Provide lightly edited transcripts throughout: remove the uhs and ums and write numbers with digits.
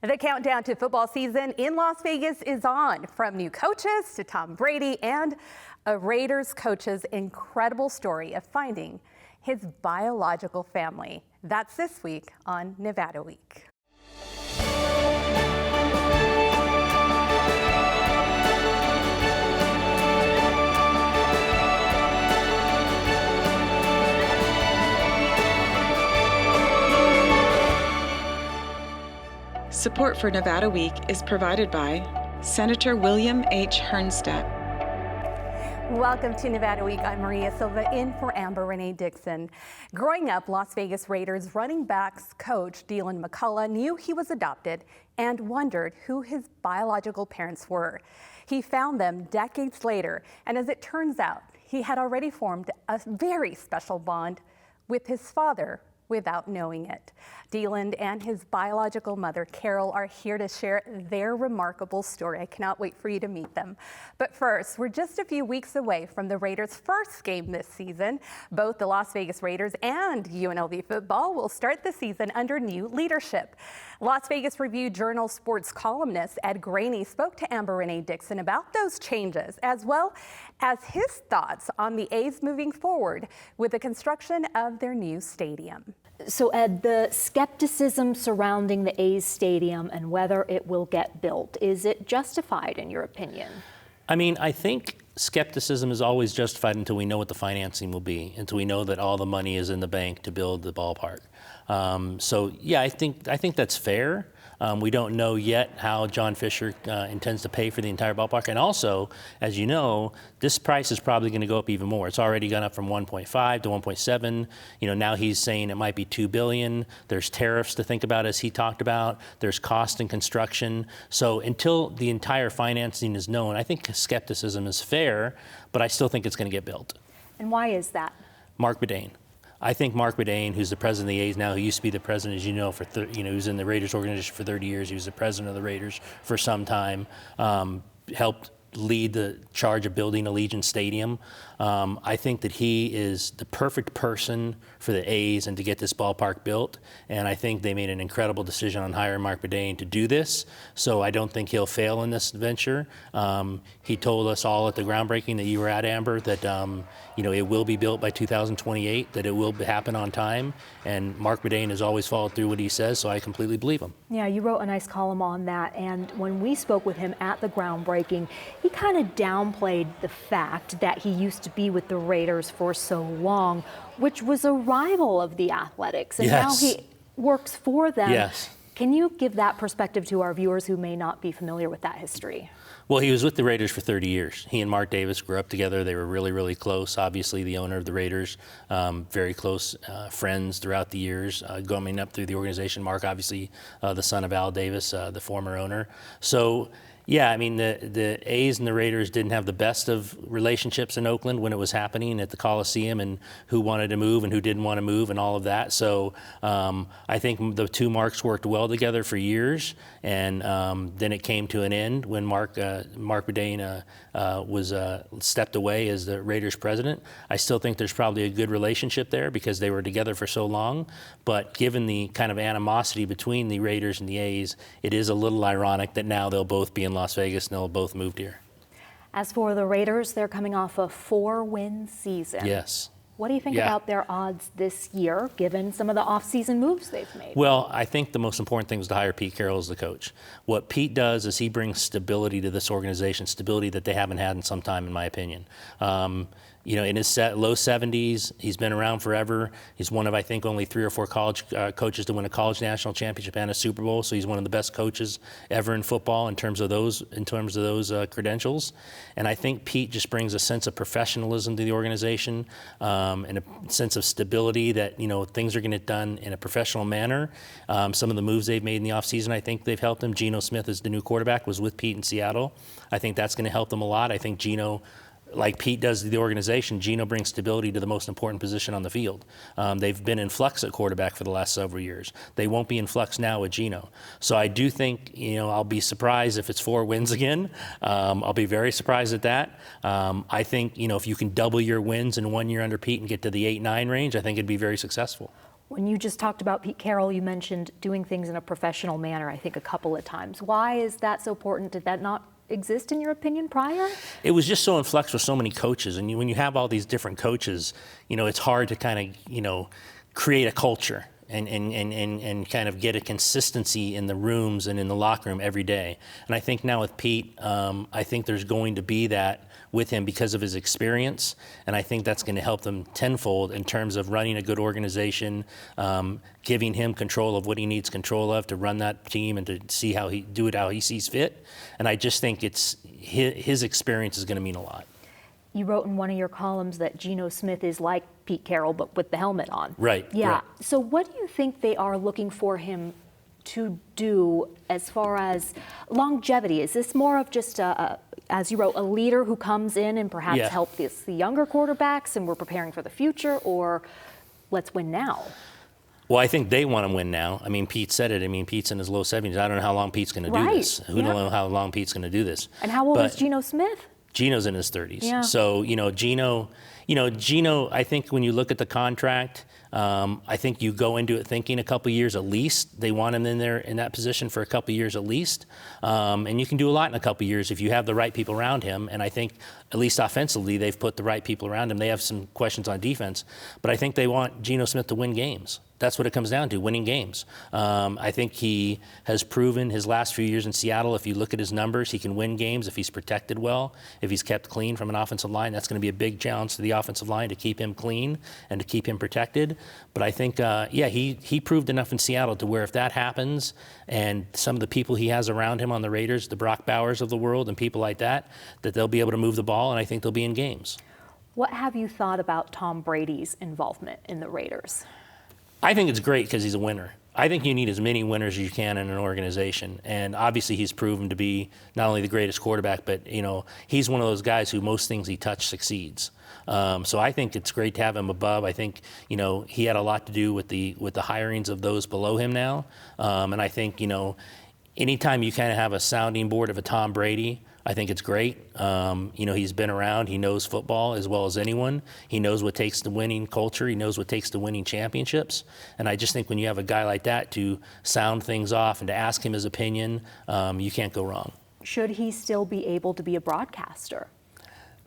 The countdown to football season in Las Vegas is on, from new coaches to Tom Brady and a Raiders coach's incredible story of finding his biological family. That's this week on Nevada Week. Support for Nevada Week is provided by Senator William H. Hernstedt. Welcome to Nevada Week. I'm Maria Silva in for Amber Renee Dixon. Growing up, Las Vegas Raiders running backs coach Deland McCullough knew he was adopted and wondered who his biological parents were. He found them decades later, and as it turns out, he had already formed a very special bond with his father without knowing it. Deland and his biological mother, Carol, are here to share their remarkable story. I cannot wait for you to meet them. But first, we're just a few weeks away from the Raiders' first game this season. Both the Las Vegas Raiders and UNLV football will start the season under new leadership. Las Vegas Review-Journal sports columnist Ed Graney spoke to Amber Renee Dixon about those changes, as well as his thoughts on the A's moving forward with the construction of their new stadium. So, Ed, the skepticism surrounding the A's stadium and whether it will get built, is it justified in your opinion? I mean, I think skepticism is always justified until we know what the financing will be, until we know that all the money is in the bank to build the ballpark. So, yeah, I think that's fair. We don't know yet how John Fisher intends to pay for the entire ballpark. And also, as you know, this price is probably going to go up even more. It's already gone up from 1.5 to 1.7. You know, now he's saying it might be $2 billion. There's tariffs to think about, as he talked about. There's cost in construction. So until the entire financing is known, I think skepticism is fair, but I still think it's going to get built. And why is that? Mark Bedane. I think Mark Bedane, who's the president of the A's now, who used to be the president, as you know, he was in the Raiders organization for 30 years. He was the president of the Raiders for some time, helped lead the charge of building Allegiant Stadium. I think that he is the perfect person for the A's and to get this ballpark built. And I think they made an incredible decision on hiring Mark Bedane to do this. So I don't think he'll fail in this venture. He told us all at the groundbreaking that you were at, Amber, that it will be built by 2028, that it will happen on time. And Mark Bedane has always followed through what he says, so I completely believe him. Yeah, you wrote a nice column on that. And when we spoke with him at the groundbreaking, he kind of downplayed the fact that he used to be with the Raiders for so long, which was a rival of the Athletics. And yes. Now he works for them. Yes. Can you give that perspective to our viewers who may not be familiar with that history? Well, he was with the Raiders for 30 years. He and Mark Davis grew up together. They were really, really close. Obviously, the owner of the Raiders, very close friends throughout the years, going up through the organization. Mark, obviously, the son of Al Davis, the former owner. So, yeah, I mean, the A's and the Raiders didn't have the best of relationships in Oakland when it was happening at the Coliseum, and who wanted to move and who didn't want to move and all of that. So I think the two Marks worked well together for years, and then it came to an end when Mark Bedane was stepped away as the Raiders president. I still think there's probably a good relationship there because they were together for so long, but given the kind of animosity between the Raiders and the A's, it is a little ironic that now they'll both be in Las Vegas and they'll both moved here. As for the Raiders, they're coming off a 4-win season. Yes. What do you think about their odds this year, given some of the off-season moves they've made? Well, I think the most important thing was to hire Pete Carroll as the coach. What Pete does is he brings stability to this organization, stability that they haven't had in some time, in my opinion. In his low 70s, he's been around forever. He's one of, I think, only 3 or 4 college coaches to win a college national championship and a Super Bowl. So he's one of the best coaches ever in football in terms of those credentials. And I think Pete just brings a sense of professionalism to the organization and a sense of stability that things are going to get done in a professional manner. Some of the moves they've made in the offseason, I think they've helped them. Geno Smith is the new quarterback, was with Pete in Seattle. I think that's going to help them a lot. I think Geno, like Pete does to the organization, Geno brings stability to the most important position on the field. They've been in flux at quarterback for the last several years. They won't be in flux now with Geno. So I do think, I'll be surprised if it's 4 wins again. I'll be very surprised at that. I think, if you can double your wins in 1 year under Pete and get to the 8-9 range, I think it'd be very successful. When you just talked about Pete Carroll, you mentioned doing things in a professional manner, I think, a couple of times. Why is that so important? Did that not exist, in your opinion, prior? It was just so in flux with so many coaches. And when you have all these different coaches, it's hard to kind of, create a culture and kind of get a consistency in the rooms and in the locker room every day. And I think now with Pete, I think there's going to be that with him because of his experience, and I think that's going to help them tenfold in terms of running a good organization, giving him control of what he needs control of to run that team and to see how he sees fit. And I just think it's his experience is going to mean a lot. You wrote in one of your columns that Geno Smith is like Pete Carroll, but with the helmet on. Right. Yeah. Right. So what do you think they are looking for him to do as far as longevity? Is this more of just as you wrote, a leader who comes in and perhaps help the younger quarterbacks and we're preparing for the future, or let's win now? Well, I think they want to win now. I mean, Pete said it. I mean, Pete's in his low 70s. I don't know how long Pete's going to do this. Who don't know how long Pete's going to do this. And how old is Geno Smith? Geno's in his 30s. Yeah. So, Geno, I think when you look at the contract, I think you go into it thinking a couple years at least. They want him in there in that position for a couple years at least. And you can do a lot in a couple years if you have the right people around him. And I think at least offensively, they've put the right people around him. They have some questions on defense, but I think they want Geno Smith to win games. That's what it comes down to, winning games. I think he has proven his last few years in Seattle, if you look at his numbers, he can win games if he's protected well, if he's kept clean from an offensive line. That's going to be a big challenge to the offensive line to keep him clean and to keep him protected. But I think, he proved enough in Seattle to where if that happens and some of the people he has around him on the Raiders, the Brock Bowers of the world and people like that they'll be able to move the ball, and I think they'll be in games. What have you thought about Tom Brady's involvement in the Raiders? I think it's great because he's a winner. I think you need as many winners as you can in an organization. And obviously he's proven to be not only the greatest quarterback, but, he's one of those guys who most things he touches succeeds. So I think it's great to have him above. I think, he had a lot to do with the hirings of those below him now. And I think, anytime you kind of have a sounding board of a Tom Brady, I think it's great. He's been around. He knows football as well as anyone. He knows what takes to winning culture. He knows what takes to winning championships. And I just think when you have a guy like that to sound things off and to ask him his opinion, you can't go wrong. Should he still be able to be a broadcaster?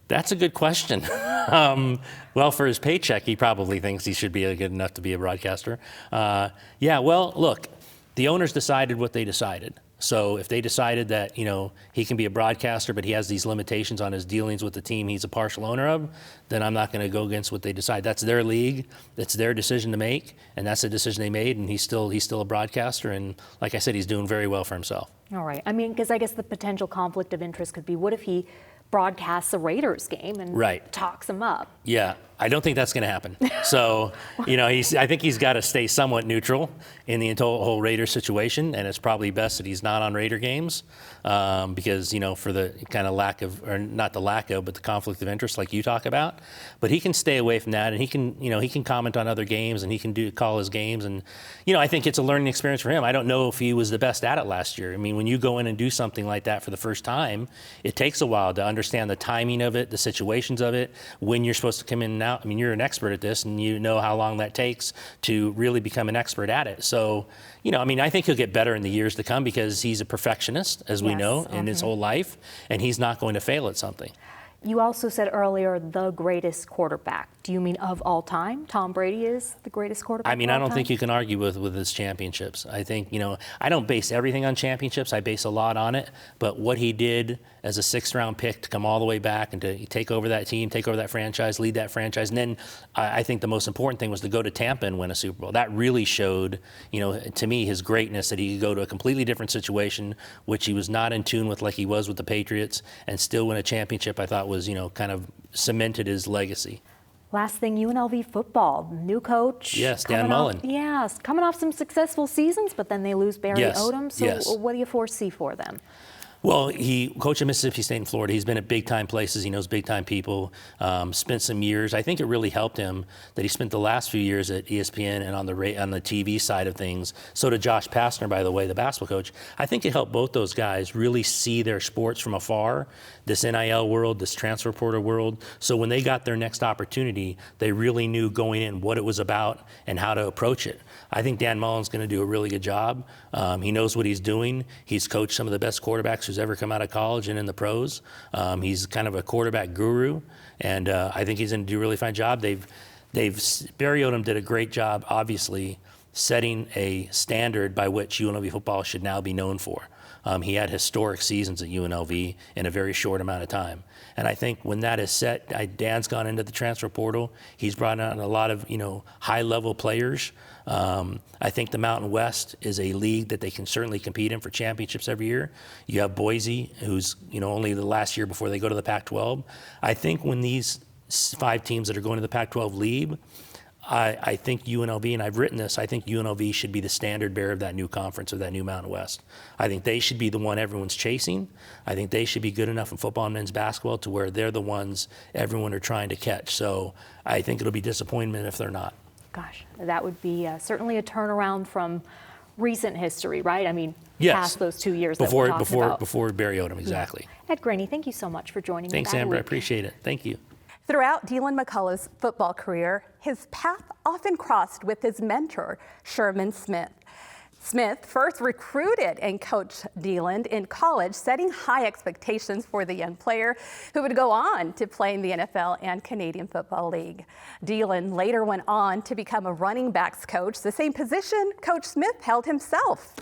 That's a good question. Well, for his paycheck, he probably thinks he should be good enough to be a broadcaster. Well, look, the owners decided what they decided. So if they decided that, he can be a broadcaster, but he has these limitations on his dealings with the team he's a partial owner of, then I'm not going to go against what they decide. That's their league. That's their decision to make. And that's the decision they made. And he's still a broadcaster. And like I said, he's doing very well for himself. All right. I mean, because I guess the potential conflict of interest could be, what if he broadcasts a Raiders game and talks them up? Yeah. I don't think that's going to happen. So, I think he's got to stay somewhat neutral in the whole Raiders situation, and it's probably best that he's not on Raider games because, for the kind of lack of, or not the lack of, but the conflict of interest like you talk about. But he can stay away from that, and he can comment on other games, and he can call his games, and I think it's a learning experience for him. I don't know if he was the best at it last year. I mean, when you go in and do something like that for the first time, it takes a while to understand the timing of it, the situations of it, when you're supposed to come in and out. I mean, you're an expert at this, and you know how long that takes to really become an expert at it. So, I think he'll get better in the years to come because he's a perfectionist, as we know, in his whole life, and he's not going to fail at something. You also said earlier the greatest quarterback. Do you mean of all time? Tom Brady is the greatest quarterback? I mean, I don't think you can argue with his championships. I think, I don't base everything on championships. I base a lot on it. But what he did as a 6th-round pick to come all the way back and to take over that team, take over that franchise, lead that franchise. And then I think the most important thing was to go to Tampa and win a Super Bowl. That really showed, to me, his greatness, that he could go to a completely different situation, which he was not in tune with like he was with the Patriots, and still win a championship. I thought was, kind of cemented his legacy. Last thing, UNLV football, new coach. Yes, Dan Mullen. Coming off some successful seasons, but then they lose Barry Odom. So what do you foresee for them? Well, he coached at Mississippi State in Florida. He's been at big-time places. He knows big-time people. Spent some years. I think it really helped him that he spent the last few years at ESPN and on the TV side of things. So did Josh Pastner, by the way, the basketball coach. I think it helped both those guys really see their sports from afar, this NIL world, this transfer portal world. So when they got their next opportunity, they really knew going in what it was about and how to approach it. I think Dan Mullen's going to do a really good job. He knows what he's doing. He's coached some of the best quarterbacks who's ever come out of college and in the pros. He's kind of a quarterback guru, and I think he's going to do a really fine job. Barry Odom did a great job, obviously, setting a standard by which UNLV football should now be known for. He had historic seasons at UNLV in a very short amount of time. And I think when that is set, Dan's gone into the transfer portal. He's brought on a lot of, high-level players. I think the Mountain West is a league that they can certainly compete in for championships every year. You have Boise, who's, only the last year before they go to the Pac-12. I think when these 5 teams that are going to the Pac-12 leave, I think UNLV, and I've written this, I think UNLV should be the standard bearer of that new conference, of that new Mountain West. I think they should be the one everyone's chasing. I think they should be good enough in football and men's basketball to where they're the ones everyone are trying to catch. So I think it'll be disappointment if they're not. Gosh, that would be certainly a turnaround from recent history, right? I mean, yes. Past those 2 years that we're talking about. Before Barry Odom, exactly. Yeah. Ed Graney, thank you so much for joining me. Thanks, Amber. I appreciate it. Thank you. Throughout Deland McCullough's football career, his path often crossed with his mentor, Sherman Smith. Smith first recruited and coached Deland in college, setting high expectations for the young player who would go on to play in the NFL and Canadian Football League. Deland later went on to become a running backs coach, the same position Coach Smith held himself.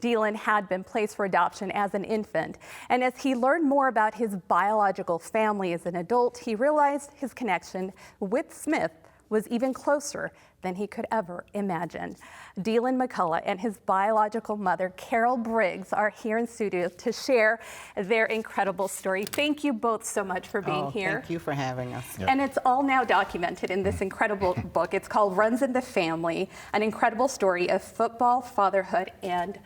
Deland had been placed for adoption as an infant, and as he learned more about his biological family as an adult, he realized his connection with Smith was even closer than he could ever imagine. Deland McCullough and his biological mother, Carol Briggs, are here in studio to share their incredible story. Thank you both so much for being here. Thank you for having us. Yep. And it's all now documented in this incredible book. It's called Runs in the Family, an incredible story of football, fatherhood, and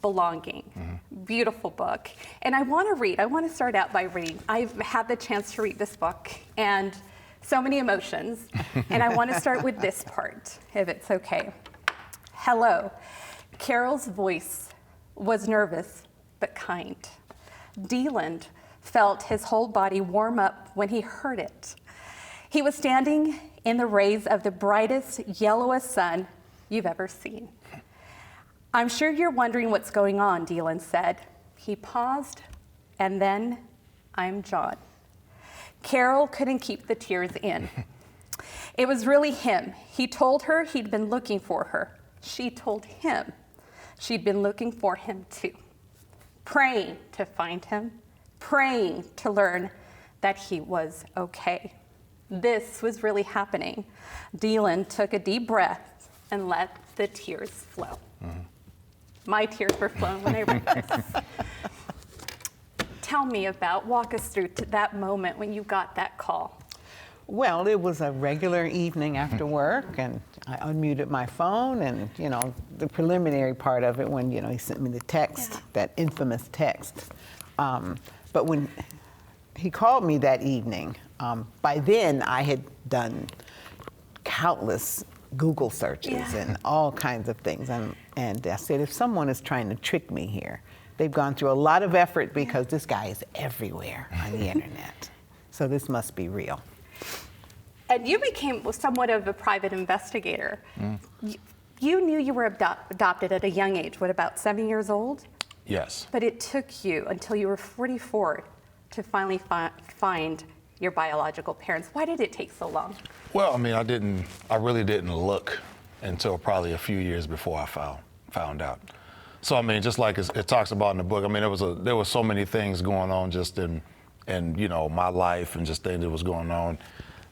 belonging. Mm-hmm. Beautiful book. And I want to start out by reading. I've had the chance to read this book, and so many emotions. And I want to start with this part, if it's okay. Hello. Carol's voice was nervous but kind. Deland felt his whole body warm up when he heard it. He was standing in the rays of the brightest, yellowest sun you've ever seen. I'm sure you're wondering what's going on, Deland said. He paused, and then, I'm John. Carol couldn't keep the tears in. It was really him. He told her he'd been looking for her. She told him she'd been looking for him too. Praying to find him, praying to learn that he was okay. This was really happening. Deland took a deep breath and let the tears flow. Mm-hmm. My tears were flowing when I read this. Tell me walk us through to that moment when you got that call. Well, it was a regular evening after work, and I unmuted my phone, and, the preliminary part of it when, he sent me the text, that infamous text. But when he called me that evening, by then I had done countless Google searches and all kinds of things. And I said, if someone is trying to trick me here, they've gone through a lot of effort because this guy is everywhere on the internet. So this must be real. And you became somewhat of a private investigator. Mm. You knew you were adopted at a young age, about 7 years old? Yes. But it took you until you were 44 to finally find your biological parents. Why did it take so long? Well, I really didn't look until probably a few years before I found out. So, just like it talks about in the book, there was so many things going on just in my life and just things that was going on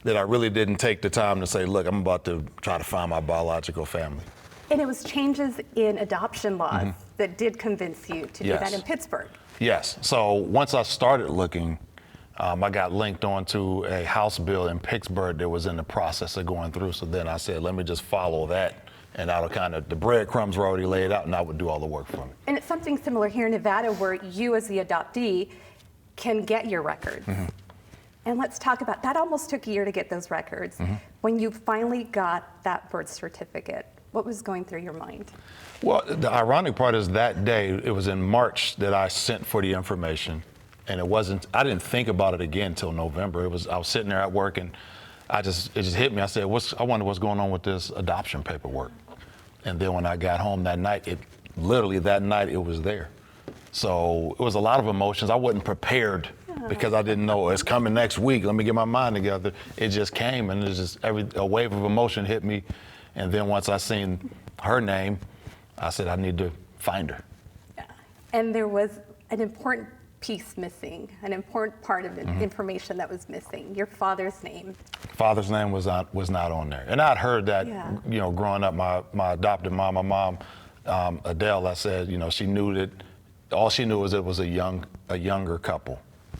that I really didn't take the time to say, look, I'm about to try to find my biological family. And it was changes in adoption laws that did convince you to do that in Pittsburgh. Yes. So once I started looking, I got linked onto a House bill in Pittsburgh that was in the process of going through. So then I said, let me just follow that and that'll kind of, the breadcrumbs were already laid out, and I would do all the work for me. And it's something similar here in Nevada where you as the adoptee can get your records. And let's talk about, that almost took a year to get those records. When you finally got that birth certificate, what was going through your mind? Well, the ironic part is that day, it was in March that I sent for the information, and I didn't think about it again until November. I was sitting there at work, and it just hit me. I said, I wonder what's going on with this adoption paperwork. And then when I got home that night, literally that night it was there. So it was a lot of emotions. I wasn't prepared because I didn't know it's coming next week. Let me get my mind together. It just came, and it just a wave of emotion hit me. And then once I seen her name, I said I need to find her. Yeah. And there was an important piece missing, an important part of information that was missing. Your father's name. Father's name was not on there, and I'd heard that. You know, growing up, my adopted mom, Adele, I said, she knew that. All she knew was it was a younger couple.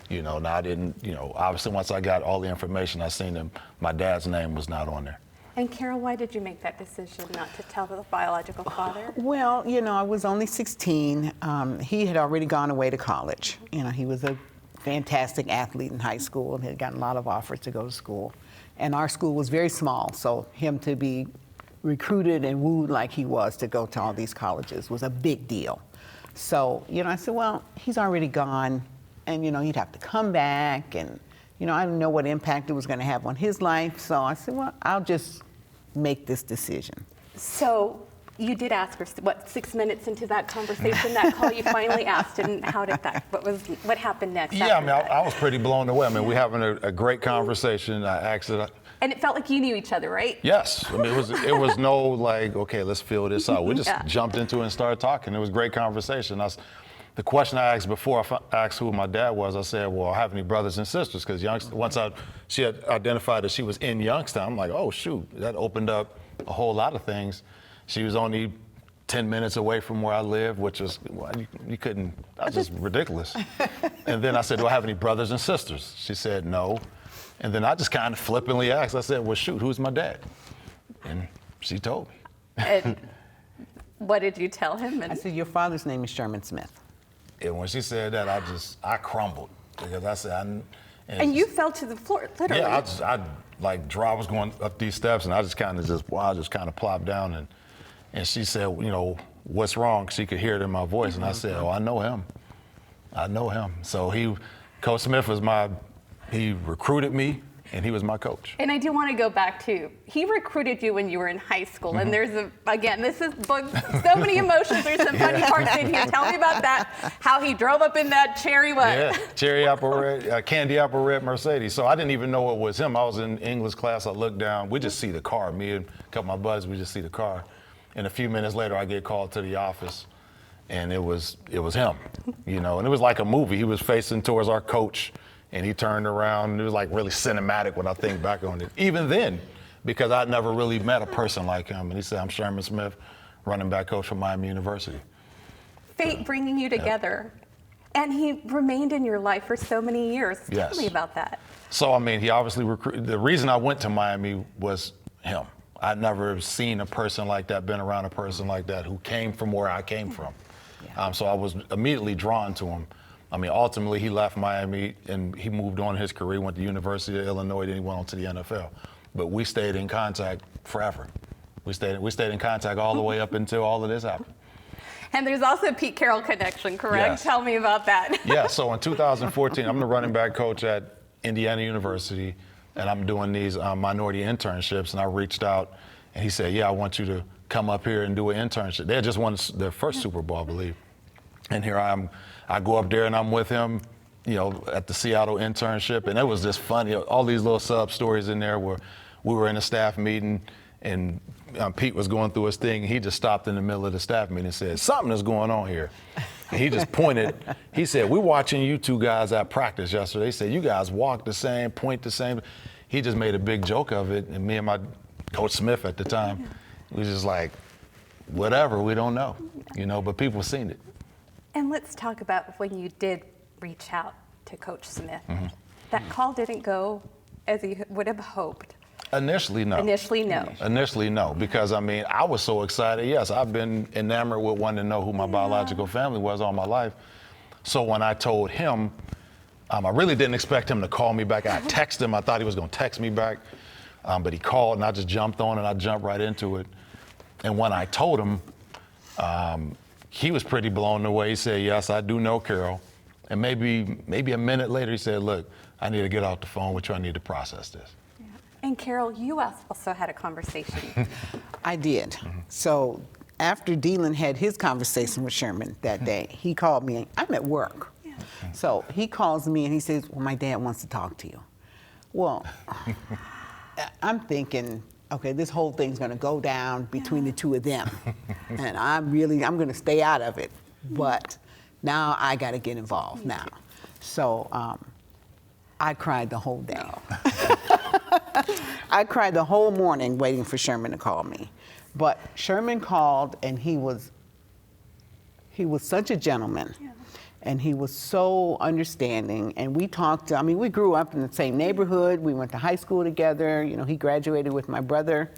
Now I didn't, obviously once I got all the information, I seen them, my dad's name was not on there. And Carol, why did you make that decision not to tell the biological father? Well, I was only 16. He had already gone away to college. He was a fantastic athlete in high school and had gotten a lot of offers to go to school. And our school was very small, so him to be recruited and wooed like he was to go to all these colleges was a big deal. So, I said, well, he's already gone, and, he'd have to come back, and, I didn't know what impact it was going to have on his life. So I said, well, I'll just make this decision. So you did ask her, 6 minutes into that conversation, that call, you finally asked, and how did that, what happened next? Yeah, I was pretty blown away. We're having a great conversation. I asked her. And it felt like you knew each other, right? Yes. It was no like, okay, let's fill this out. We just jumped into it and started talking. It was a great conversation. The question I asked before I asked who my dad was, I said, well, I have any brothers and sisters? Because once she had identified that she was in Youngstown, I'm like, oh, shoot, that opened up a whole lot of things. She was only 10 minutes away from where I live, which was, you couldn't, that was just ridiculous. And then I said, do I have any brothers and sisters? She said, no. And then I just kind of flippantly asked, I said, well, shoot, who's my dad? And she told me. And what did you tell him? I said, your father's name is Sherman Smith. And when she said that, I crumbled because I said, and you fell to the floor, literally. Yeah, I was going up these steps, and I just kind of plopped down, and she said, what's wrong? She could hear it in my voice, and I said, oh, I know him. So Coach Smith he recruited me, and he was my coach. And I do want to go back to, he recruited you when you were in high school, and there's this is so many emotions, there's some funny parts in here. Tell me about that, how he drove up in that cherry candy apple red Mercedes. So I didn't even know it was him. I was in English class, I looked down, we just see the car, me and a couple of my buddies, we just see the car. And a few minutes later, I get called to the office, and it was him, and it was like a movie. He was facing towards our coach, and he turned around, and it was like really cinematic when I think back on it. Even then, because I'd never really met a person like him. And he said, I'm Sherman Smith, running back coach for Miami University. Fate bringing you together. And he remained in your life for so many years. Yes. Tell me about that. So, he obviously recruited. The reason I went to Miami was him. I'd never seen a person like that, been around a person like that who came from where I came from. So I was immediately drawn to him. Ultimately, he left Miami and he moved on in his career, went to the University of Illinois, then he went on to the NFL. But we stayed in contact forever. We stayed in contact all the way up until all of this happened. And there's also a Pete Carroll connection, correct? Yes. Tell me about that. Yeah, so in 2014, I'm the running back coach at Indiana University, and I'm doing these minority internships, and I reached out, and he said, yeah, I want you to come up here and do an internship. They had just won their first Super Bowl, I believe. And here I am. I go up there and I'm with him, at the Seattle internship, and it was just funny. All these little sub stories in there where we were in a staff meeting and Pete was going through his thing. He just stopped in the middle of the staff meeting and said, something is going on here. And he just pointed. He said, we're watching you two guys at practice yesterday. He said, you guys walk the same, point the same. He just made a big joke of it. And me and my Coach Smith at the time, we was just like, whatever, we don't know, but people seen it. And let's talk about when you did reach out to Coach Smith. That call didn't go as you would have hoped. Initially, no. Initially, no. Initially, no, because I mean, I was so excited. Yes, I've been enamored with wanting to know who my biological family was all my life. So when I told him, I really didn't expect him to call me back. I texted him. I thought he was going to text me back, but he called, and I just jumped on, and I jumped right into it. And when I told him, he was pretty blown away. He said, "Yes, I do know Carol." And maybe a minute later, he said, "Look, I need to get off the phone with you. I need to process this." And Carol, you also had a conversation. I did. So after Deland had his conversation with Sherman that day, he called me. I'm at work. So he calls me and he says, "Well, my dad wants to talk to you." Well, I'm thinking, okay, this whole thing's going to go down between the two of them. And I'm going to stay out of it. But now I got to get involved now. So I cried the whole day. I cried the whole morning waiting for Sherman to call me. But Sherman called, and he was such a gentleman. And he was so understanding, and we talked. I mean, we grew up in the same neighborhood. We went to high school together. You know, he graduated with my brother.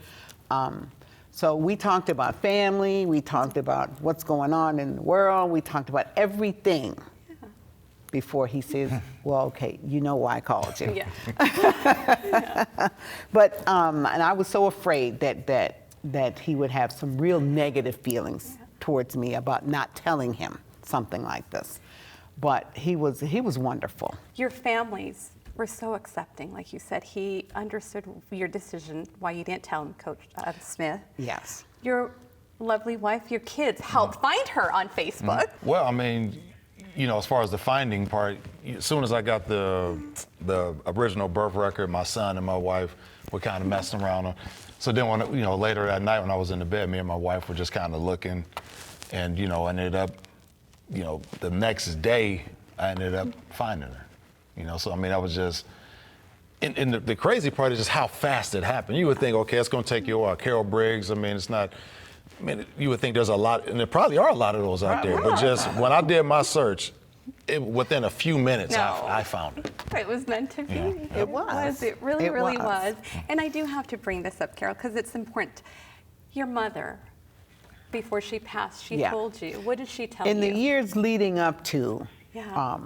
So we talked about family. We talked about what's going on in the world. We talked about everything before he says, "Well, okay, you know why I called you." But and I was so afraid that he would have some real negative feelings towards me about not telling him something like this. But he was wonderful. Your families were so accepting, like you said. He understood your decision, why you didn't tell him, Coach Smith. Yes. Your lovely wife, your kids helped find her on Facebook. Well, I mean, you know, as far as the finding part, as soon as I got the original birth record, my son and my wife were kind of messing around. So then, when, you know, later that night when I was in the bed, me and my wife were just kind of looking, and you know, ended up, you know, the next day I ended up finding her. You know, so I mean, I was just, and the crazy part is just how fast it happened. You would think, okay, it's going to take you a while. Carol Briggs, I mean, it's not. I mean, you would think there's a lot, and there probably are a lot of those out there. But just when I did my search, within a few minutes, I found it. It was meant to be. Yeah. It was. It really was. was. And I do have to bring this up, Carol, because it's important. Your mother, before she passed, she told you. What did she tell you? In the years leading up to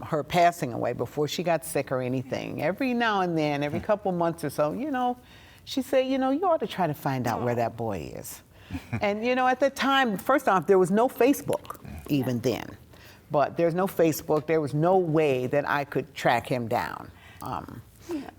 her passing away, before she got sick or anything, every now and then, every couple months or so, you know, she said, you know, you ought to try to find out where that boy is. And, you know, at the time, first off, there was no Facebook even then. But there's no Facebook. There was no way that I could track him down.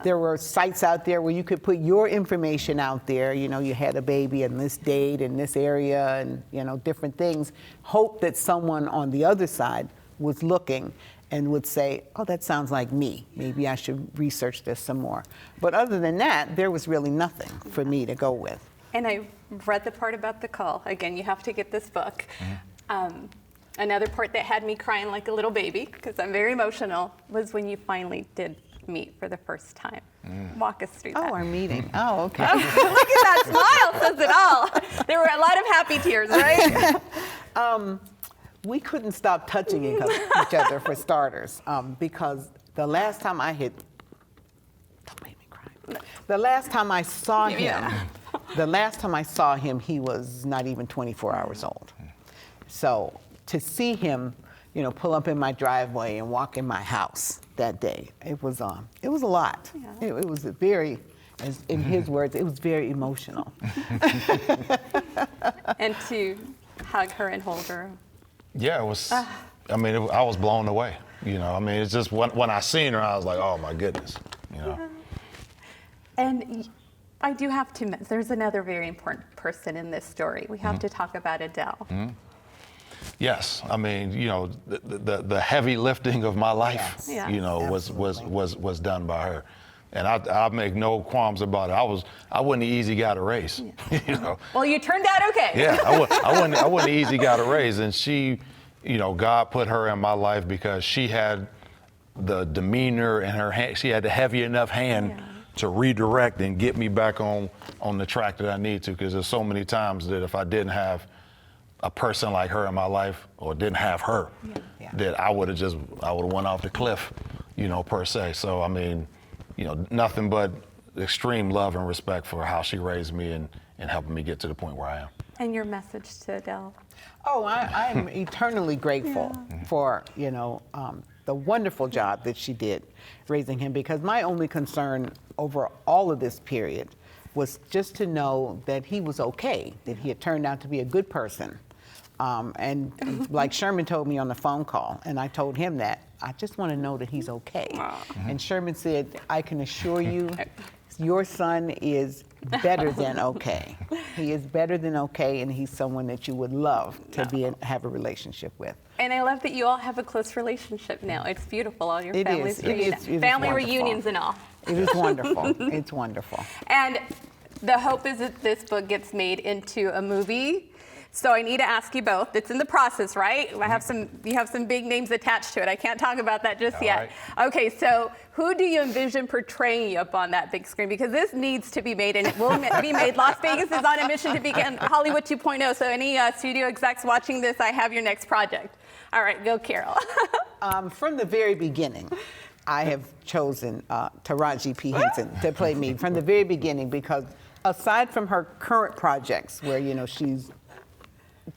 There were sites out there where you could put your information out there. You know, you had a baby in this date in this area and, you know, different things. Hope that someone on the other side was looking and would say, oh, that sounds like me. Maybe I should research this some more. But other than that, there was really nothing for me to go with. And I read the part about the call. Again, you have to get this book. Another part that had me crying like a little baby, because I'm very emotional, was when you finally did meet for the first time. Walk us through that. Oh, our meeting. Oh, okay. Look at that smile, says it all. There were a lot of happy tears, right? We couldn't stop touching each other for starters, because the last time I had, don't make me cry. The last time I saw him, he was not even 24 hours old. So to see him, you know, pull up in my driveway and walk in my house that day, it was a lot. Yeah. It was very, as in his words, it was very emotional. And to hug her and hold her. Yeah, it was. I mean, I was blown away. You know, I mean, it's just when I seen her, I was like, oh my goodness. You know. And I do have to. There's another very important person in this story. We have to talk about Adele. Yes, I mean, you know, the heavy lifting of my life, you know, was done by her, and I make no qualms about it. I wasn't the easy guy to raise, you know. Well, you turned out okay. Yeah, I wasn't the easy guy to raise, and she, you know, God put her in my life because she had the demeanor in her hand. She had the heavy enough hand to redirect and get me back on the track that I need to. Because there's so many times that if I didn't have a person like her in my life, or didn't have her, that I would have went off the cliff, you know, per se. So I mean, you know, nothing but extreme love and respect for how she raised me and helping me get to the point where I am. And your message to Adele? Oh, I'm eternally grateful for, the wonderful job that she did raising him, because my only concern over all of this period was just to know that he was okay, that he had turned out to be a good person. And like Sherman told me on the phone call, and I told him that, I just want to know that he's okay. And Sherman said, I can assure you, your son is better than okay. He is better than okay, and he's someone that you would love to have a relationship with. And I love that you all have a close relationship now. It's beautiful, all your It families is. It is family wonderful. reunions and all. It is wonderful. It's wonderful. And the hope is that this book gets made into a movie. So I need to ask you both. It's in the process, right? You have some big names attached to it. I can't talk about that just yet. Right. Okay, so who do you envision portraying you up on that big screen? Because this needs to be made, and it will be made. Las Vegas is on a mission to become Hollywood 2.0. So any studio execs watching this, I have your next project. All right, go Carol. From the very beginning, I have chosen Taraji P. Henson to play me from the very beginning, because aside from her current projects where, she's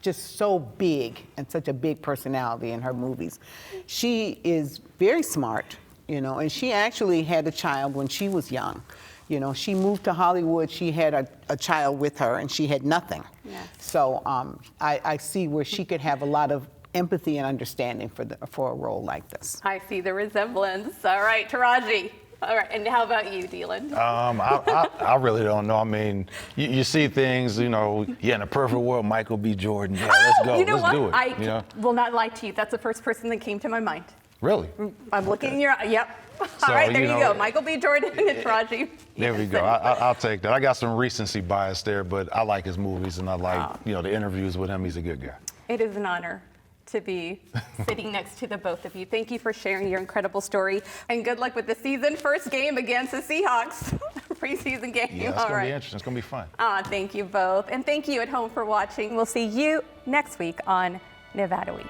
just so big and such a big personality in her movies, she is very smart, and she actually had a child when she was young. She moved to Hollywood, she had a child with her, and she had nothing. Yes. So I see where she could have a lot of empathy and understanding for a role like this. I see the resemblance. All right, Taraji. All right, and how about you, Deland? I really don't know. I mean, you see things, in a perfect world, Michael B. Jordan. Yeah, let's go. You know let's what? do it. I will not lie to you. That's the first person that came to my mind. Really? I'm looking in your eye. Yep. All So, right, there you go. Michael B. Jordan and Taraji. There we go. I'll take that. I got some recency bias there, but I like his movies, and I like, the interviews with him. He's a good guy. It is an honor to be sitting next to the both of you. Thank you for sharing your incredible story, and good luck with the season first game against the Seahawks. Preseason game. Yeah, it's going to be interesting. It's going to be fun. Thank you both, and thank you at home for watching. We'll see you next week on Nevada Week.